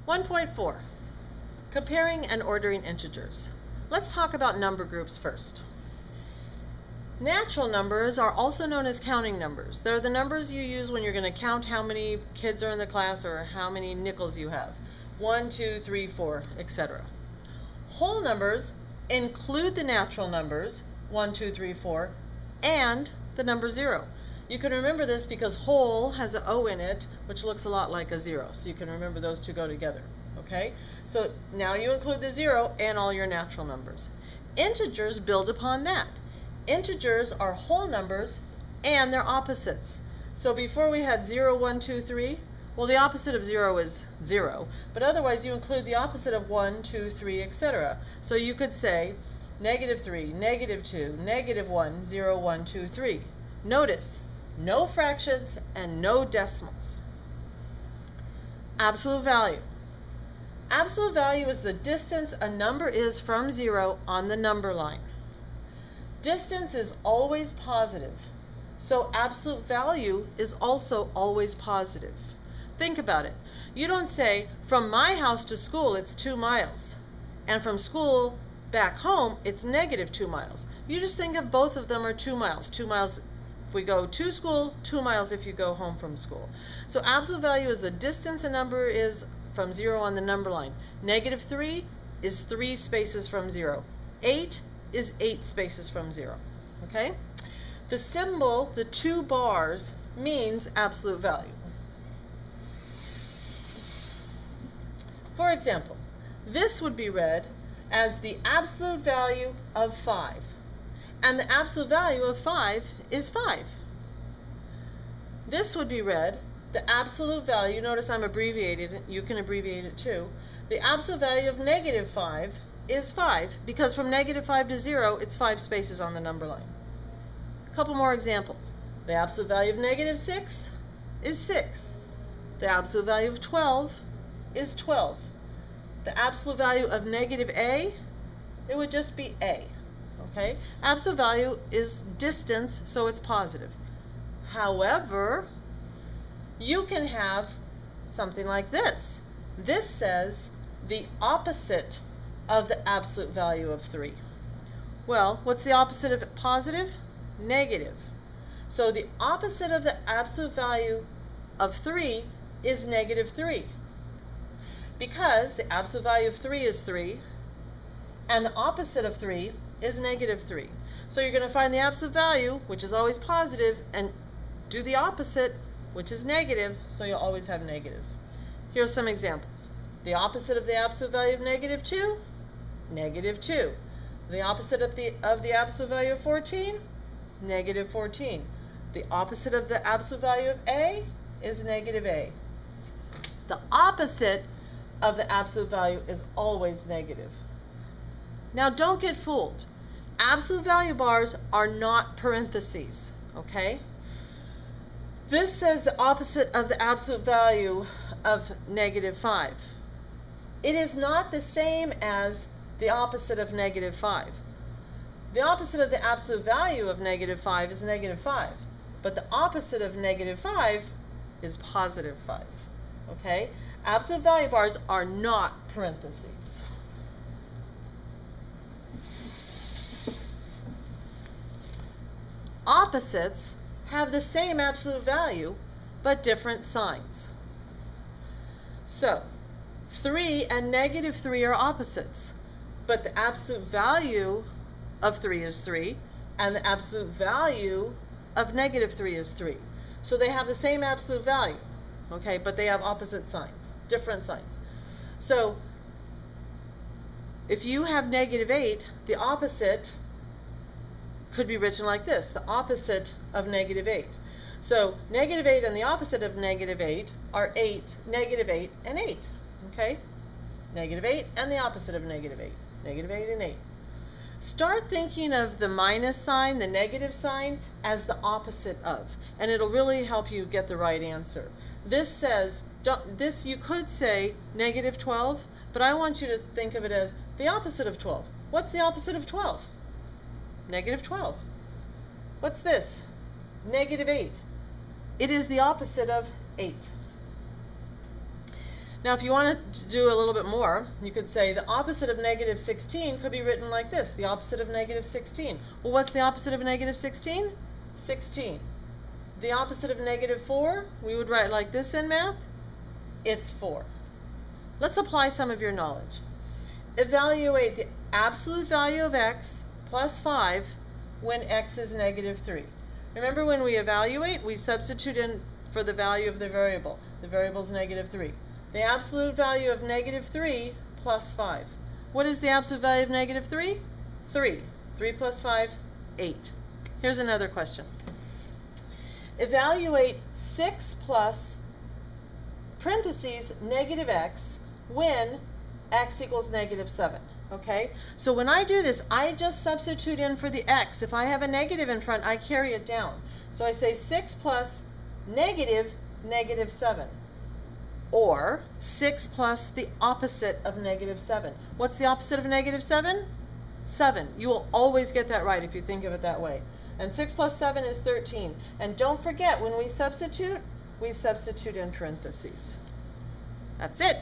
1.4. Comparing and ordering integers. Let's talk about number groups first. Natural numbers are also known as counting numbers. They're the numbers you use when you're going to count how many kids are in the class or how many nickels you have. 1, 2, 3, 4, etc. Whole numbers include the natural numbers, 1, 2, 3, 4, and the number 0. You can remember this because whole has an O in it, which looks a lot like a 0. So you can remember those two go together. Okay? So now you include the 0 and all your natural numbers. Integers build upon that. Integers are whole numbers and their opposites. So before we had 0, 1, 2, 3, well, the opposite of 0 is 0. But otherwise you include the opposite of 1, 2, 3, etc. So you could say -3, -2, -1, 0, 1, 2, 3. Notice, no fractions and no decimals. Absolute value. Absolute value is the distance a number is from 0 on the number line. Distance is always positive, so absolute value is also always positive. Think about it. You don't say, from my house to school it's 2 miles, and from school back home it's -2 miles. You just think of both of them are 2 miles. 2 miles if we go to school, 2 miles if you go home from school. So absolute value is the distance a number is from 0 on the number line. -3 is 3 spaces from 0. 8 is 8 spaces from 0. Okay? The symbol, the 2 bars, means absolute value. For example, this would be read as the absolute value of 5. And the absolute value of 5 is 5. This would be read, the absolute value, notice I'm abbreviated, you can abbreviate it too. The absolute value of -5 is 5, because from -5 to 0, it's 5 spaces on the number line. A couple more examples. The absolute value of -6 is 6. The absolute value of 12 is 12. The absolute value of -a, it would just be a. Okay? Absolute value is distance, so it's positive. However, you can have something like this. This says the opposite of the absolute value of 3. Well, what's the opposite of positive? Negative. So the opposite of the absolute value of 3 is -3. Because the absolute value of 3 is 3, and the opposite of 3 is -3. So you're going to find the absolute value, which is always positive, and do the opposite, which is negative, so you'll always have negatives. Here are some examples. The opposite of the absolute value of -2, -2. The opposite of the absolute value of 14, -14. The opposite of the absolute value of a is -a. The opposite of the absolute value is always negative. Now don't get fooled. Absolute value bars are not parentheses, okay? This says the opposite of the absolute value of -5. It is not the same as the opposite of -5. The opposite of the absolute value of -5 is -5, but the opposite of -5 is +5, okay? Absolute value bars are not parentheses. Opposites have the same absolute value, but different signs. So, 3 and -3 are opposites, but the absolute value of 3 is 3, and the absolute value of -3 is 3. So they have the same absolute value, okay, but they have opposite signs, different signs. So, if you have -8, the opposite could be written like this, the opposite of -8. So -8 and the opposite of -8 are 8, -8, and 8. Okay? -8 and the opposite of -8. -8 and 8. Start thinking of the minus sign, the negative sign, as the opposite of, and it'll really help you get the right answer. This says, you could say -12, but I want you to think of it as the opposite of 12. What's the opposite of 12? -12. What's this? -8. It is the opposite of 8. Now, if you wanted to do a little bit more, you could say the opposite of negative 16 could be written like this. The opposite of negative 16. Well, what's the opposite of negative 16? 16. The opposite of negative 4, we would write like this in math. It's 4. Let's apply some of your knowledge. Evaluate the absolute value of x plus 5 when x is negative 3. Remember, when we evaluate, we substitute in for the value of the variable. The variable is negative 3. The absolute value of negative 3 plus 5. What is the absolute value of negative 3? 3. 3 plus 5, 8. Here's another question. Evaluate 6 plus parentheses negative x when x equals negative 7. Okay? So when I do this, I just substitute in for the x. If I have a negative in front, I carry it down. So I say 6 plus negative 7. Or 6 plus the opposite of negative 7. What's the opposite of negative 7? 7. You will always get that right if you think of it that way. And 6 plus 7 is 13. And don't forget, when we substitute in parentheses. That's it.